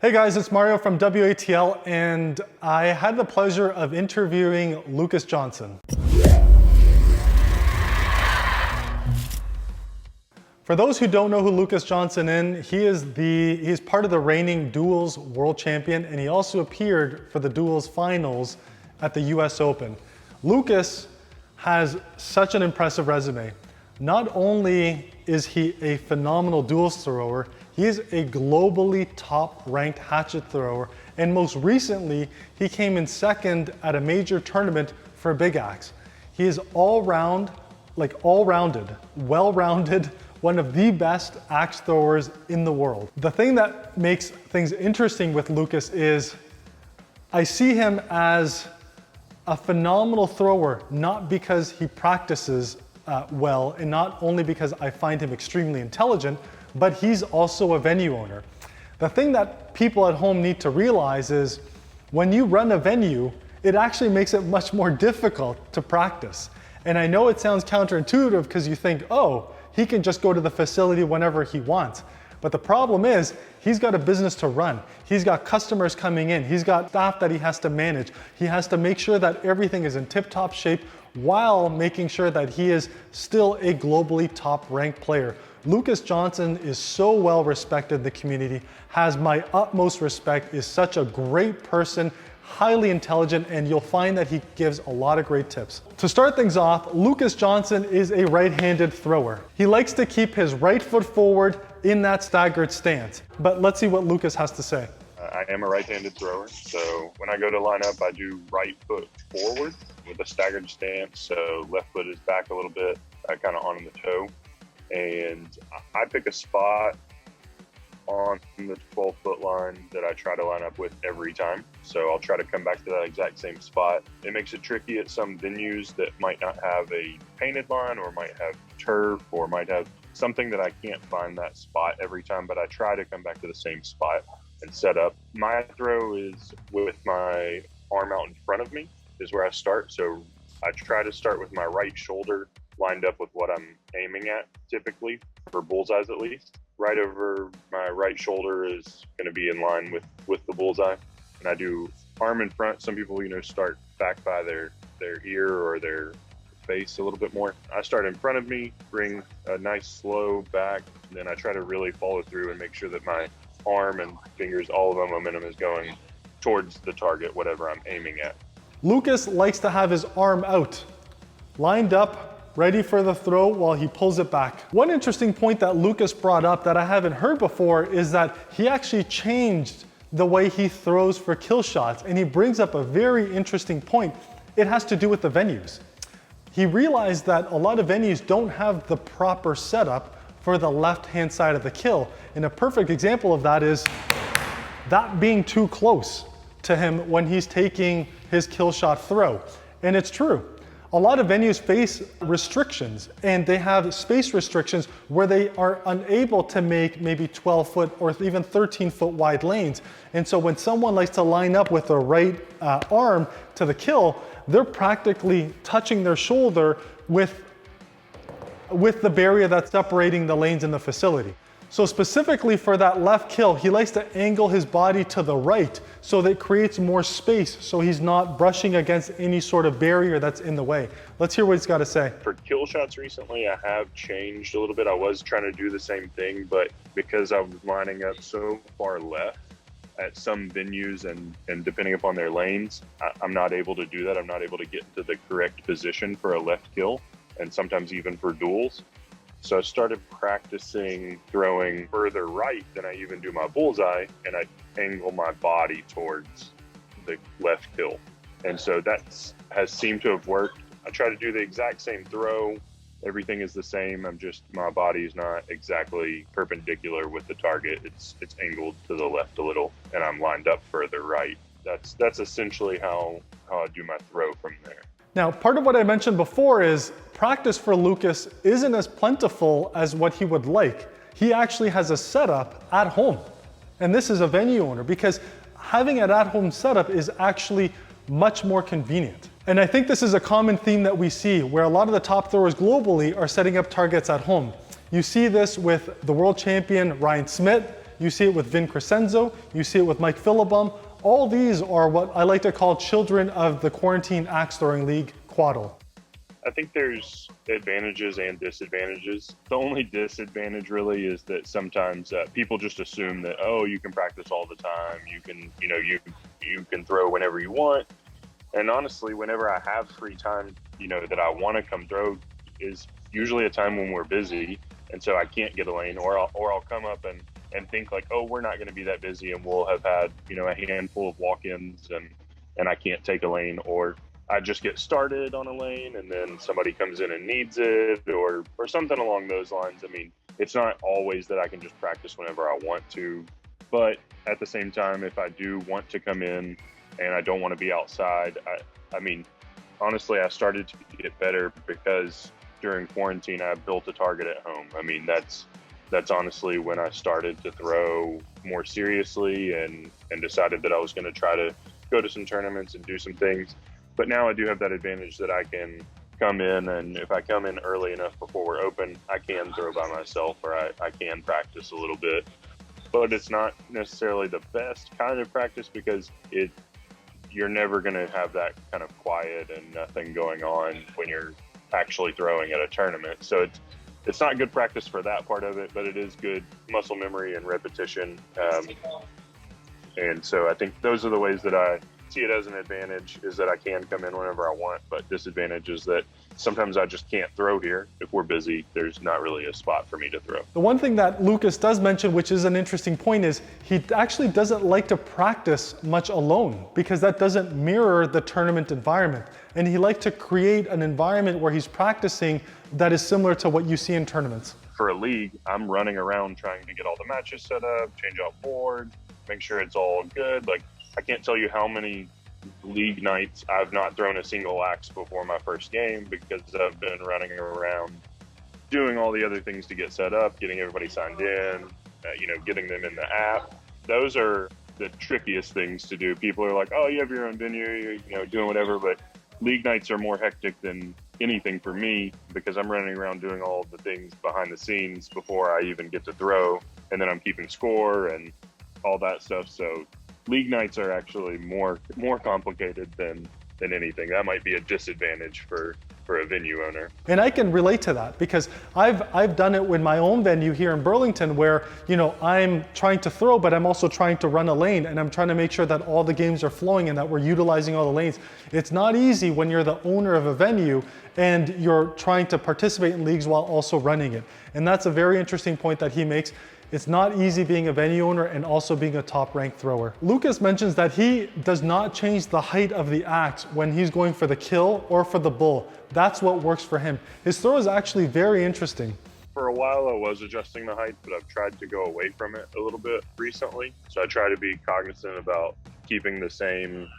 Hey guys, it's Mario from WATL, and I had the pleasure of interviewing Lucas Johnson. For those who don't know who Lucas Johnson is, he's part of the reigning duels world champion, and he also appeared for the duels finals at the US Open. Lucas has such an impressive resume. Not only is he a phenomenal duels thrower, he is a globally top-ranked hatchet thrower, and most recently, he came in second at a major tournament for Big Axe. He is all-rounded, well-rounded, one of the best axe throwers in the world. The thing that makes things interesting with Lucas is I see him as a phenomenal thrower, not because he practices well, and not only because I find him extremely intelligent, but he's also a venue owner. The thing that people at home need to realize is when you run a venue, it actually makes it much more difficult to practice. And I know it sounds counterintuitive because you think, oh, he can just go to the facility whenever he wants. But the problem is, he's got a business to run. He's got customers coming in. He's got staff that he has to manage. He has to make sure that everything is in tip-top shape while making sure that he is still a globally top-ranked player. Lucas Johnson is so well respected in the community, has my utmost respect, is such a great person, highly intelligent, and you'll find that he gives a lot of great tips. To start things off, Lucas Johnson is a right-handed thrower. He likes to keep his right foot forward in that staggered stance. But let's see what Lucas has to say. I am a right-handed thrower, so when I go to line up, I do right foot forward with a staggered stance, so left foot is back a little bit, kind of on the toe. And I pick a spot on the 12-foot line that I try to line up with every time. So I'll try to come back to that exact same spot. It makes it tricky at some venues that might not have a painted line or might have turf or might have something that I can't find that spot every time, but I try to come back to the same spot and set up. My throw is with my arm out in front of me is where I start. So I try to start with my right shoulder lined up with what I'm aiming at, typically, for bullseyes at least. Right over my right shoulder is going to be in line with the bullseye. And I do arm in front. Some people, start back by their ear or their face a little bit more. I start in front of me, bring a nice slow back, and then I try to really follow through and make sure that my arm and fingers, all of the momentum is going towards the target, whatever I'm aiming at. Lucas likes to have his arm out, lined up, ready for the throw while he pulls it back. One interesting point that Lucas brought up that I haven't heard before is that he actually changed the way he throws for kill shots, and he brings up a very interesting point. It has to do with the venues. He realized that a lot of venues don't have the proper setup for the left-hand side of the kill. And a perfect example of that is that being too close to him when he's taking his kill shot throw. And it's true. A lot of venues face restrictions, and they have space restrictions where they are unable to make maybe 12-foot or even 13-foot wide lanes. And so when someone likes to line up with their right arm to the kill, they're practically touching their shoulder with the barrier that's separating the lanes in the facility. So specifically for that left kill, he likes to angle his body to the right so that it creates more space so he's not brushing against any sort of barrier that's in the way. Let's hear what he's got to say. For kill shots recently, I have changed a little bit. I was trying to do the same thing, but because I was lining up so far left at some venues and depending upon their lanes, I'm not able to do that. I'm not able to get into the correct position for a left kill, and sometimes even for duels. So I started practicing throwing further right than I even do my bullseye, and I angle my body towards the left kill. And so that has seemed to have worked. I try to do the exact same throw. Everything is the same. My body is not exactly perpendicular with the target. It's angled to the left a little, and I'm lined up further right. That's essentially how I do my throw from there. Now, part of what I mentioned before is practice for Lucas isn't as plentiful as what he would like. He actually has a setup at home. And this is a venue owner because having an at-home setup is actually much more convenient. And I think this is a common theme that we see where a lot of the top throwers globally are setting up targets at home. You see this with the world champion Ryan Smith. you see it with Vin Crescenzo, you see it with Mike Philibum. All these are what I like to call children of the Quarantine Axe Throwing League Quaddle. I think there's advantages and disadvantages. The only disadvantage really is that sometimes people just assume that, oh, you can practice all the time. You can, you can throw whenever you want. And honestly, whenever I have free time, that I want to come throw is usually a time when we're busy. And so I can't get a lane, or I'll come up and think like, oh, we're not going to be that busy, and we'll have had, a handful of walk-ins and I can't take a lane, or I just get started on a lane and then somebody comes in and needs it, or something along those lines. I mean, it's not always that I can just practice whenever I want to, but at the same time, if I do want to come in and I don't want to be outside, I mean, honestly, I started to get better because during quarantine, I built a target at home. I mean, that's honestly when I started to throw more seriously and decided that I was going to try to go to some tournaments and do some things. But now I do have that advantage that I can come in, and if I come in early enough before we're open, I can throw by myself, or I can practice a little bit. But it's not necessarily the best kind of practice because you're never going to have that kind of quiet and nothing going on when you're actually throwing at a tournament. So it's not good practice for that part of it, but it is good muscle memory and repetition. And so I think those are the ways that I see it as an advantage, is that I can come in whenever I want, but disadvantage is that sometimes I just can't throw here. If we're busy, there's not really a spot for me to throw. The one thing that Lucas does mention, which is an interesting point, is he actually doesn't like to practice much alone because that doesn't mirror the tournament environment. And he likes to create an environment where he's practicing that is similar to what you see in tournaments. For a league, I'm running around trying to get all the matches set up, change out boards, make sure it's all good. Like, I can't tell you how many league nights I've not thrown a single axe before my first game because I've been running around doing all the other things to get set up, getting everybody signed in, getting them in the app. Those are the trickiest things to do. People are like, oh, you have your own venue, you're doing whatever, but league nights are more hectic than anything for me because I'm running around doing all the things behind the scenes before I even get to throw, and then I'm keeping score and all that stuff. So league nights are actually more complicated than anything. That might be a disadvantage for a venue owner. And I can relate to that because I've done it with my own venue here in Burlington where, I'm trying to throw, but I'm also trying to run a lane, and I'm trying to make sure that all the games are flowing and that we're utilizing all the lanes. It's not easy when you're the owner of a venue and you're trying to participate in leagues while also running it. And that's a very interesting point that he makes. It's not easy being a venue owner and also being a top-ranked thrower. Lucas mentions that he does not change the height of the axe when he's going for the kill or for the bull. That's what works for him. His throw is actually very interesting. For a while, I was adjusting the height, but I've tried to go away from it a little bit recently. So I try to be cognizant about keeping the same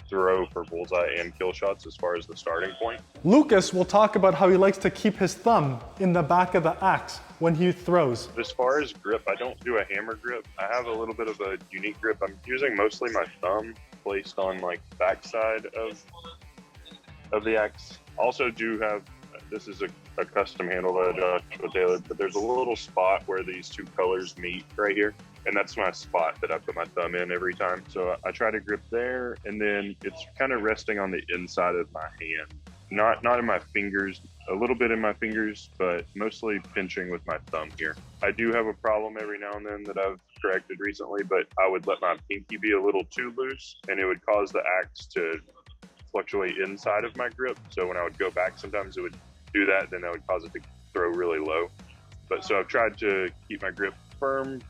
throw for bullseye and kill shots as far as the starting point. Lucas will talk about how he likes to keep his thumb in the back of the axe when he throws. As far as grip, I don't do a hammer grip. I have a little bit of a unique grip. I'm using mostly my thumb placed on like the backside of the axe. Also do have, this is a custom handle that Joshua tailored, but there's a little spot where these two colors meet right here. And that's my spot that I put my thumb in every time. So I try to grip there, and then it's kind of resting on the inside of my hand. Not in my fingers, a little bit in my fingers, but mostly pinching with my thumb here. I do have a problem every now and then that I've corrected recently, but I would let my pinky be a little too loose, and it would cause the axe to fluctuate inside of my grip. So when I would go back, sometimes it would do that, then that would cause it to throw really low. But so I've tried to keep my grip firm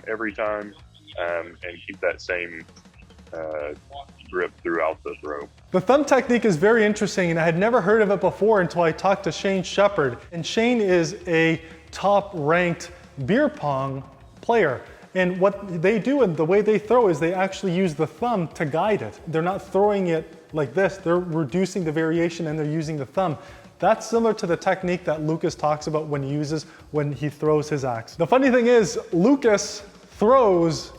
every time and keep that same grip throughout the throw. The thumb technique is very interesting, and I had never heard of it before until I talked to Shane Shepard. And Shane is a top-ranked beer pong player. And what they do and the way they throw is they actually use the thumb to guide it. They're not throwing it like this. They're reducing the variation and they're using the thumb. That's similar to the technique that Lucas talks about when he throws his axe. The funny thing is, Lucas throws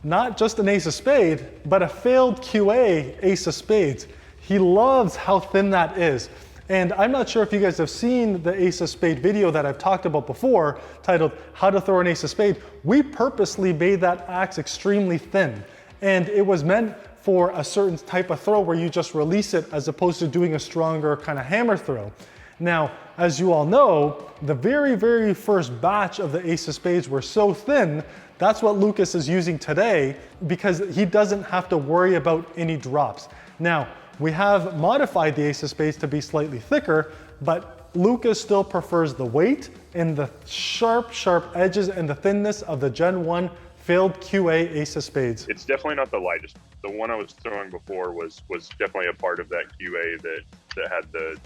not just an ace of spade, but a failed QA ace of spades. He loves how thin that is. And I'm not sure if you guys have seen the Ace of Spade video that I've talked about before, titled How to Throw an Ace of Spade. We purposely made that axe extremely thin. And it was meant for a certain type of throw where you just release it as opposed to doing a stronger kind of hammer throw. Now, as you all know, the very, very first batch of the Ace of Spades were so thin, that's what Lucas is using today because he doesn't have to worry about any drops. Now, we have modified the Ace of Spades to be slightly thicker, but Lucas still prefers the weight and the sharp, sharp edges and the thinness of the Gen 1 failed QA Ace of Spades. It's definitely not the lightest. The one I was throwing before was definitely a part of that QA that had the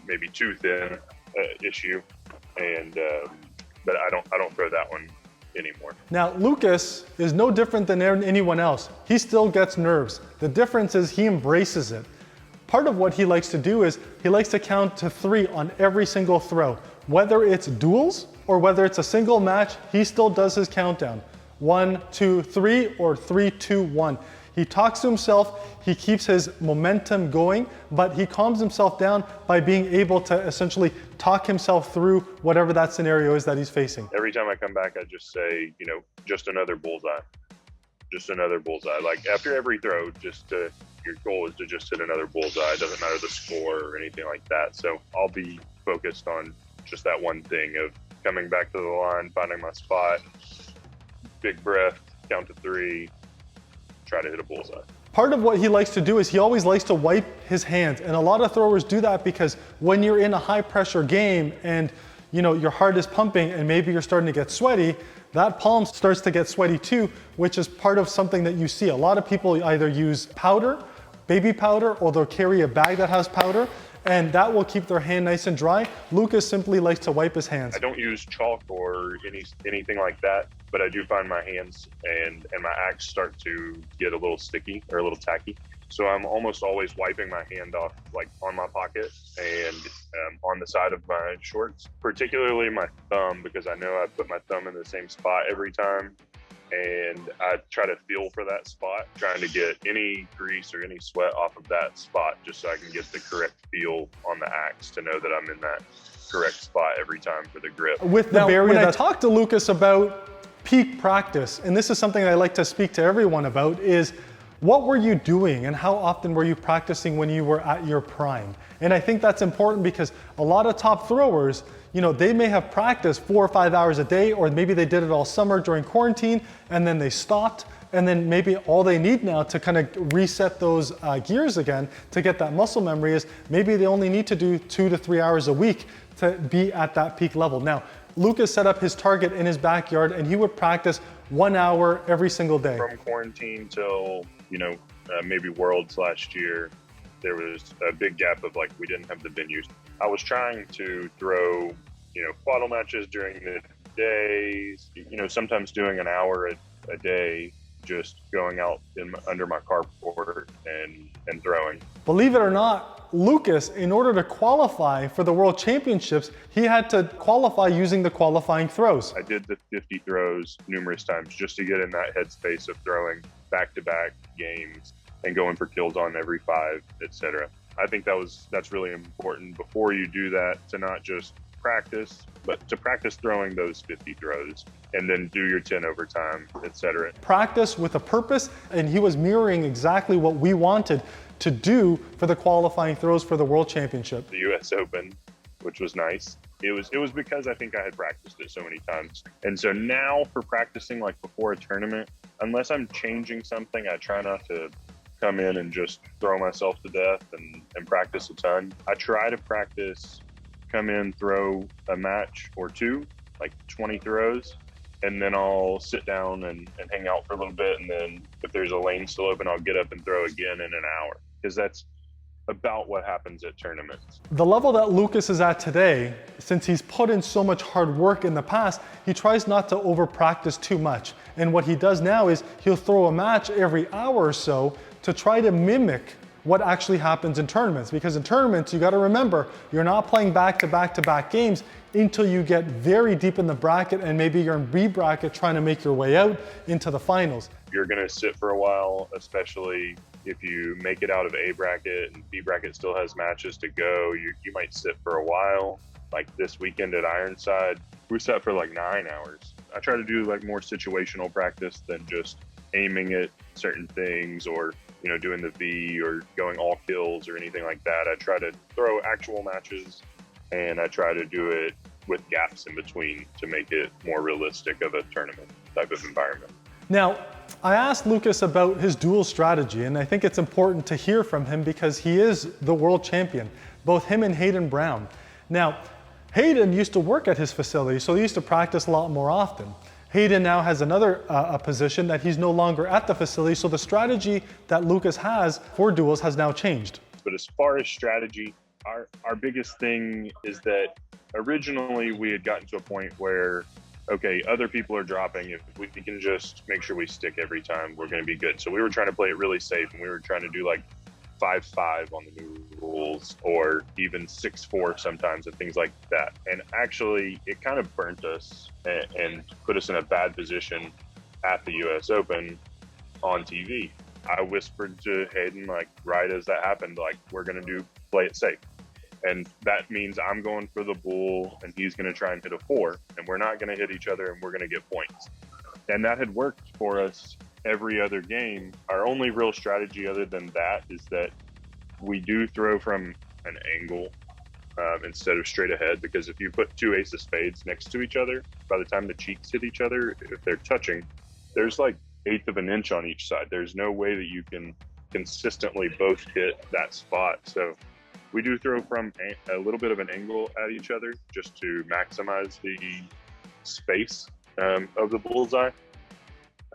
maybe too thin issue, and but I don't throw that one anymore. Now, Lucas is no different than anyone else. He still gets nerves. The difference is he embraces it. Part of what he likes to do is he likes to count to 3 on every single throw. Whether it's duels or whether it's a single match, he still does his countdown. 1, 2, 3, or 3, 2, 1. He talks to himself, he keeps his momentum going, but he calms himself down by being able to essentially talk himself through whatever that scenario is that he's facing. Every time I come back, I just say, just another bullseye. Just another bullseye. Like after every throw, your goal is to just hit another bullseye. It doesn't matter the score or anything like that. So I'll be focused on just that one thing of coming back to the line, finding my spot, big breath, count to 3, try to hit a bullseye. Part of what he likes to do is he always likes to wipe his hands, and a lot of throwers do that because when you're in a high pressure game and your heart is pumping and maybe you're starting to get sweaty, that palm starts to get sweaty too, which is part of something that you see. A lot of people either use powder, baby powder, or they'll carry a bag that has powder, and that will keep their hand nice and dry. Lucas simply likes to wipe his hands. I don't use chalk or anything like that, but I do find my hands and my axe start to get a little sticky or a little tacky. So I'm almost always wiping my hand off, like on my pocket and on the side of my shorts, particularly my thumb, because I know I put my thumb in the same spot every time. And I try to feel for that spot, trying to get any grease or any sweat off of that spot, just so I can get the correct feel on the axe to know that I'm in that correct spot every time for the grip. With the barrier, when I talked to Lucas about peak practice, and this is something I like to speak to everyone about, is what were you doing and how often were you practicing when you were at your prime? And I think that's important because a lot of top throwers, they may have practiced 4 or 5 hours a day, or maybe they did it all summer during quarantine and then they stopped. And then maybe all they need now to kind of reset those gears again to get that muscle memory is maybe they only need to do 2 to 3 hours a week to be at that peak level. Now, Lucas set up his target in his backyard and he would practice 1 hour every single day. From quarantine till, maybe Worlds last year, there was a big gap of we didn't have the venues. I was trying to throw, quaddle matches during the days, sometimes doing an hour a day, just going out under my carport and throwing. Believe it or not, Lucas, in order to qualify for the World Championships, he had to qualify using the qualifying throws. I did the 50 throws numerous times just to get in that headspace of throwing back-to-back games and going for kills on every 5, etc. I think that's really important before you do that, to not just practice, but to practice throwing those 50 throws and then do your 10 overtime, etc. Practice with a purpose, and he was mirroring exactly what we wanted to do for the qualifying throws for the World Championship. The US Open, which was nice. It was because I think I had practiced it so many times. And so now for practicing before a tournament, unless I'm changing something, I try not to come in and just throw myself to death and practice a ton. I try to practice, come in, throw a match or 2, 20 throws, and then I'll sit down and hang out for a little bit. And then if there's a lane still open, I'll get up and throw again in an hour, because that's about what happens at tournaments. The level that Lucas is at today, since he's put in so much hard work in the past, he tries not to over practice too much. And what he does now is he'll throw a match every hour or so to try to mimic what actually happens in tournaments. Because in tournaments, you got to remember, you're not playing back-to-back-to-back games until you get very deep in the bracket, and maybe you're in B bracket trying to make your way out into the finals. You're going to sit for a while, especially, If you make it out of A bracket and B bracket still has matches to go, you might sit for a while. Like this weekend at Ironside, we sat for like 9 hours. I try to do like more situational practice than just aiming at certain things or, you know, doing the V or going all kills or anything like that. I try to throw actual matches, and I try to do it with gaps in between to make it more realistic of a tournament type of environment. Now, I asked Lucas about his dual strategy, and I think it's important to hear from him because he is the world champion, both him and Hayden Brown. Now, Hayden used to work at his facility, so he used to practice a lot more often. Hayden now has another position that he's no longer at the facility, so the strategy that Lucas has for duels has now changed. But as far as strategy, our biggest thing is that originally we had gotten to a point where, okay, other people are dropping. If we can just make sure we stick every time, we're going to be good. So we were trying to play it really safe, and we were trying to do like 5-5 on the new rules, or even 6-4 sometimes, and things like that. And actually, it kind of burnt us and put us in a bad position at the U.S. Open on TV. I whispered to Hayden, like right as that happened, like we're going to play it safe. And that means I'm going for the bull and he's going to try and hit a 4, and we're not going to hit each other and we're going to get points. And that had worked for us every other game. Our only real strategy other than that is that we do throw from an angle instead of straight ahead, because if you put 2 ace of spades next to each other, by the time the cheeks hit each other, if they're touching, there's like 1/8 of an inch on each side. There's no way that you can consistently both hit that spot. So we do throw from a little bit of an angle at each other just to maximize the space of the bullseye.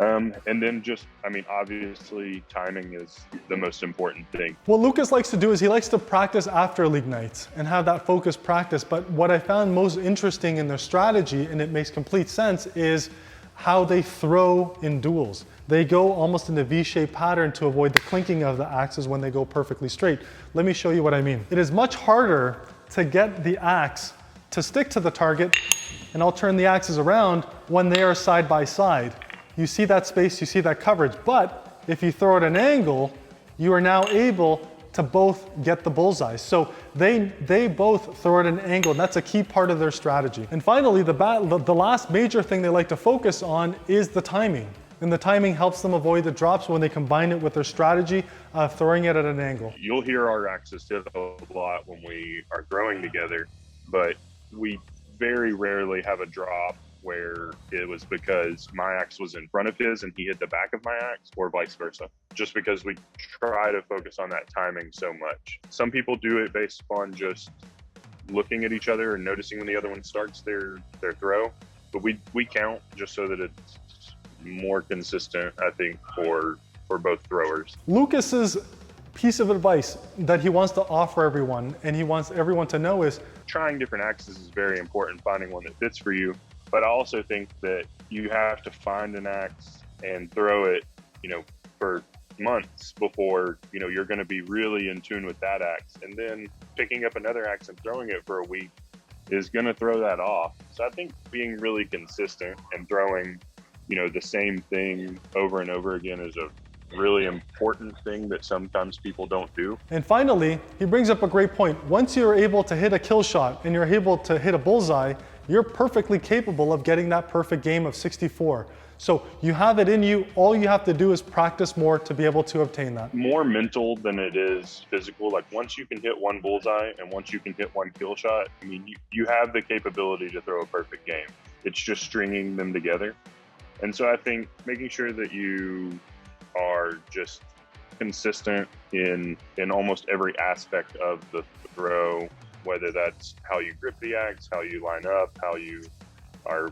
And then just, I mean, obviously timing is the most important thing. What Lucas likes to do is he likes to practice after league nights and have that focused practice. But what I found most interesting in their strategy, and it makes complete sense, is how they throw in duels. They go almost in a V-shaped pattern to avoid the clinking of the axes when they go perfectly straight. Let me show you what I mean. It is much harder to get the axe to stick to the target, and I'll turn the axes around when they are side by side. You see that space, you see that coverage, but if you throw at an angle, you are now able to both get the bullseye. So they both throw at an angle, and that's a key part of their strategy. And finally, the last major thing they like to focus on is the timing. And the timing helps them avoid the drops when they combine it with their strategy of throwing it at an angle. You'll hear our axes hit a lot when we are throwing together, but we very rarely have a drop where it was because my axe was in front of his and he hit the back of my axe, or vice versa, just because we try to focus on that timing so much. Some people do it based upon just looking at each other and noticing when the other one starts their throw, but we count just so that it's more consistent, I think, for both throwers. Lucas's piece of advice that he wants to offer everyone, and he wants everyone to know, is trying different axes is very important, finding one that fits for you. But I also think that you have to find an axe and throw it, you know, for months before, you know, you're going to be really in tune with that axe. And then picking up another axe and throwing it for a week is going to throw that off. So I think being really consistent and throwing, you know, the same thing over and over again is a really important thing that sometimes people don't do. And finally, he brings up a great point. Once you're able to hit a kill shot and you're able to hit a bullseye, you're perfectly capable of getting that perfect game of 64. So you have it in you. All you have to do is practice more to be able to obtain that. More mental than it is physical. Like once you can hit one bullseye and once you can hit one kill shot, I mean, you have the capability to throw a perfect game. It's just stringing them together. And so I think making sure that you are just consistent in almost every aspect of the throw, whether that's how you grip the axe, how you line up, how you are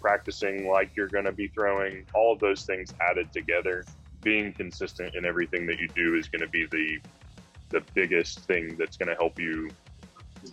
practicing like you're going to be throwing, all of those things added together, being consistent in everything that you do is going to be the biggest thing that's going to help you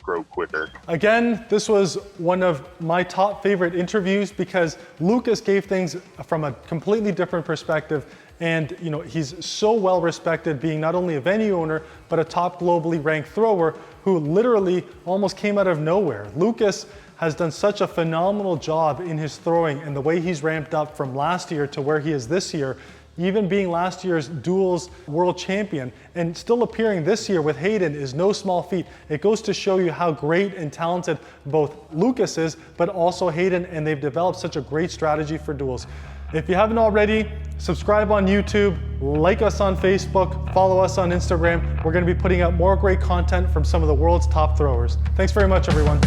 grow quicker. Again, this was one of my top favorite interviews because Lucas gave things from a completely different perspective. And you know, he's so well respected, being not only a venue owner, but a top globally ranked thrower who literally almost came out of nowhere. Lucas has done such a phenomenal job in his throwing, and the way he's ramped up from last year to where he is this year even being last year's duels world champion, and still appearing this year with Hayden is no small feat. It goes to show you how great and talented both Lucas is, but also Hayden, and they've developed such a great strategy for duels. If you haven't already, subscribe on YouTube, like us on Facebook, follow us on Instagram. We're going to be putting out more great content from some of the world's top throwers. Thanks very much, everyone.